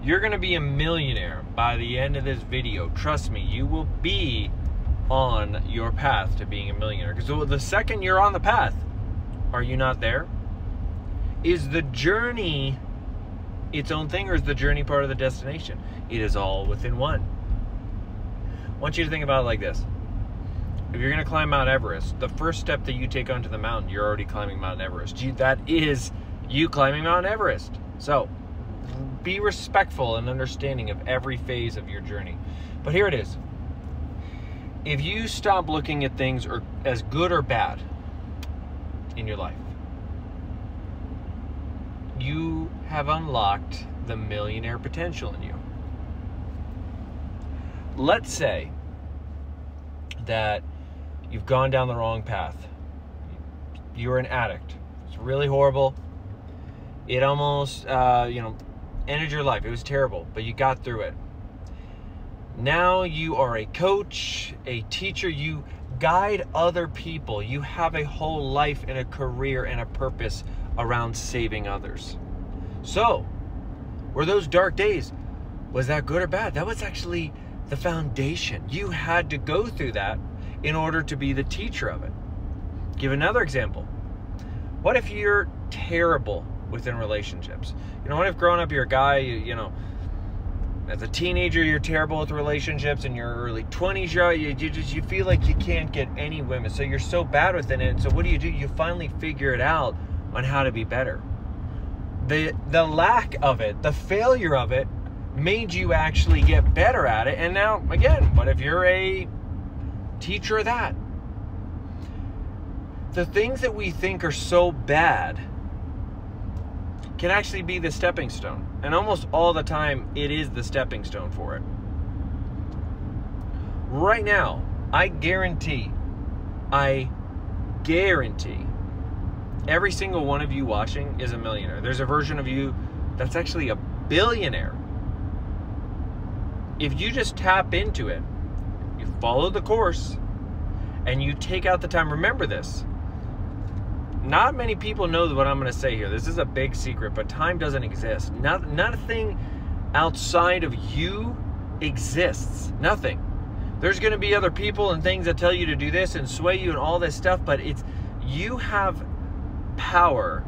You're going to be a millionaire by the end of this video. Trust me, you will be on your path to being a millionaire. Because the second you're on the path, are you not there? Is the journey its own thing, or is the journey part of the destination? It is all within one. I want you to think about it like this. If you're going to climb Mount Everest, the first step that you take onto the mountain, you're already climbing Mount Everest. That is you climbing Mount Everest. So, be respectful and understanding of every phase of your journey. But here it is. If you stop looking at things as good or bad in your life, you have unlocked the millionaire potential in you. Let's say that you've gone down the wrong path. You're an addict. It's really horrible. It almost, ended your life. It was terrible, but you got through it. Now you are a coach, a teacher. You guide other people. You have a whole life and a career and a purpose around saving others. So, were those dark days, was that good or bad? That was actually the foundation. You had to go through that in order to be the teacher of it. Give another example. What if you're terrible within relationships? What if growing up you're a guy, as a teenager you're terrible with relationships, in your early 20s you feel like you can't get any women, so you're so bad within it. So what do? You finally figure it out on how to be better. The lack of it, the failure of it, made you actually get better at it. And now, again, what if you're a teacher of that? The things that we think are so bad can actually be the stepping stone. And almost all the time, it is the stepping stone for it. Right now, I guarantee, every single one of you watching is a millionaire. There's a version of you that's actually a billionaire. If you just tap into it, you follow the course, and you take out the time. Remember this. Not many people know what I'm going to say here. This is a big secret, but time doesn't exist. Nothing outside of you exists. Nothing. There's going to be other people and things that tell you to do this and sway you and all this stuff, but you have power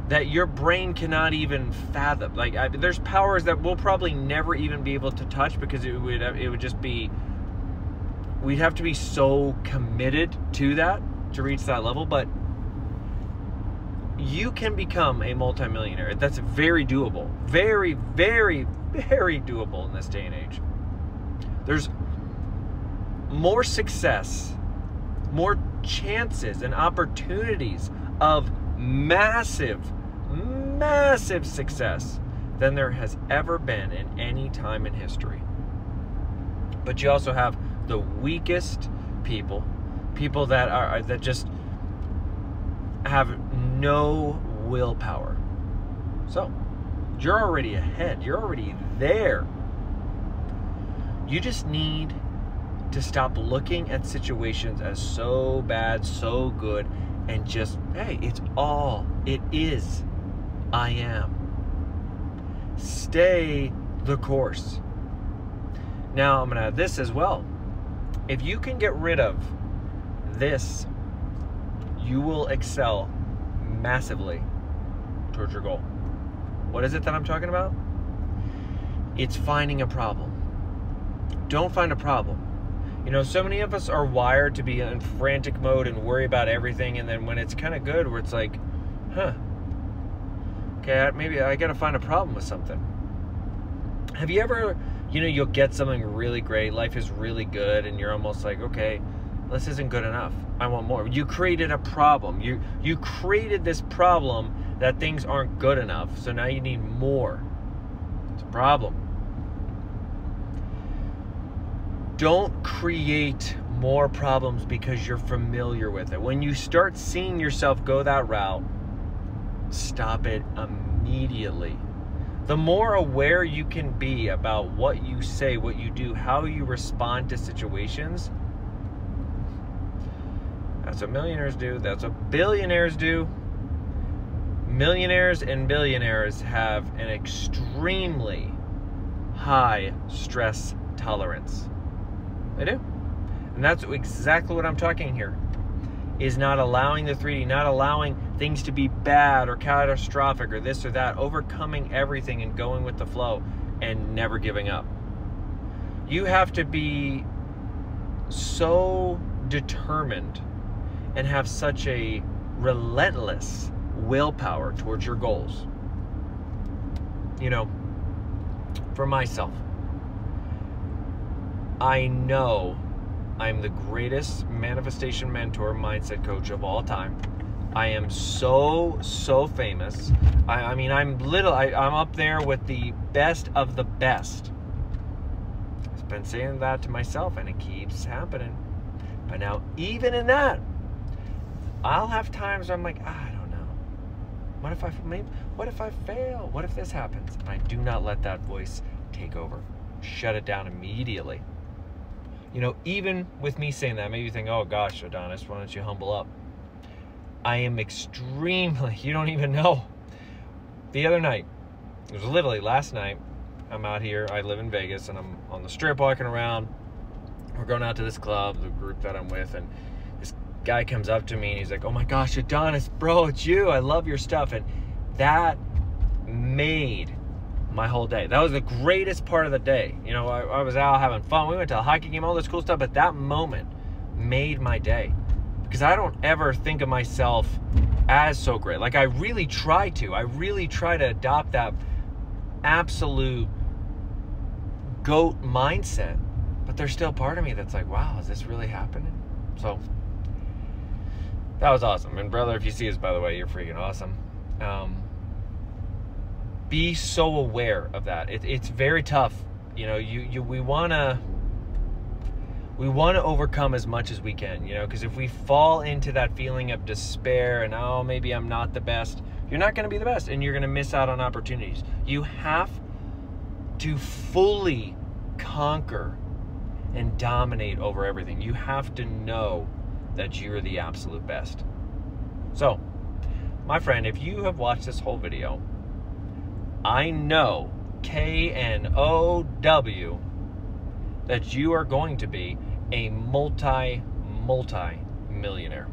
that your brain cannot even fathom. There's powers that we'll probably never even be able to touch, because it would just be, we'd have to be so committed to that to reach that level. But you can become a multimillionaire. That's very doable. Very, very, very doable in this day and age. There's more success, more chances and opportunities of massive success than there has ever been in any time in history. But you also have the weakest people that just have no willpower. So, you're already ahead. You're already there. You just need to stop looking at situations as so bad, so good, and just, hey, it is. I am. Stay the course. Now, I'm going to add this as well. If you can get rid of this, you will excel massively towards your goal. What is it that I'm talking about? It's finding a problem. Don't find a problem. So many of us are wired to be in frantic mode and worry about everything, and then when it's kind of good, where it's like, okay, maybe I got to find a problem with something. Have you ever, you'll get something really great, life is really good, and you're almost like, okay, this isn't good enough. I want more. You created a problem. You created this problem that things aren't good enough, so now you need more. It's a problem. Don't create more problems because you're familiar with it. When you start seeing yourself go that route, stop it immediately. The more aware you can be about what you say, what you do, how you respond to situations, that's what millionaires do. That's what billionaires do. Millionaires and billionaires have an extremely high stress tolerance. They do. And that's exactly what I'm talking here. Is not allowing the 3D, not allowing things to be bad or catastrophic or this or that, overcoming everything and going with the flow and never giving up. You have to be so determined and have such a relentless willpower towards your goals. You know, for myself, I know I'm the greatest manifestation mentor, mindset coach of all time. I am so famous. I mean, I'm up there with the best of the best. I've been saying that to myself, and it keeps happening. But now, even in that, I'll have times where I'm like, I don't know. What if I fail? What if this happens? And I do not let that voice take over. Shut it down immediately. You know, even with me saying that, maybe you think, oh gosh, Adonis, why don't you humble up? I am extremely, you don't even know. The other night, it was literally last night, I'm out here, I live in Vegas, and I'm on the strip walking around. We're going out to this club, the group that I'm with, and this guy comes up to me and he's like, oh my gosh, Adonis, bro, it's you. I love your stuff. And that made my whole day. That was the greatest part of the day. You know, I was out having fun. We went to a hockey game, all this cool stuff, but that moment made my day. Because I don't ever think of myself as so great. Like, I really try to. I really try to adopt that absolute GOAT mindset. But there's still part of me that's like, wow, is this really happening? So, that was awesome. And brother, if you see us, by the way, you're freaking awesome. Be so aware of that. It's very tough. You know, we want to overcome as much as we can, you know, because if we fall into that feeling of despair and, oh, maybe I'm not the best, you're not going to be the best, and you're going to miss out on opportunities. You have to fully conquer and dominate over everything. You have to know that you're the absolute best. So, my friend, if you have watched this whole video, I know, KNOW, that you are going to be a multi-millionaire.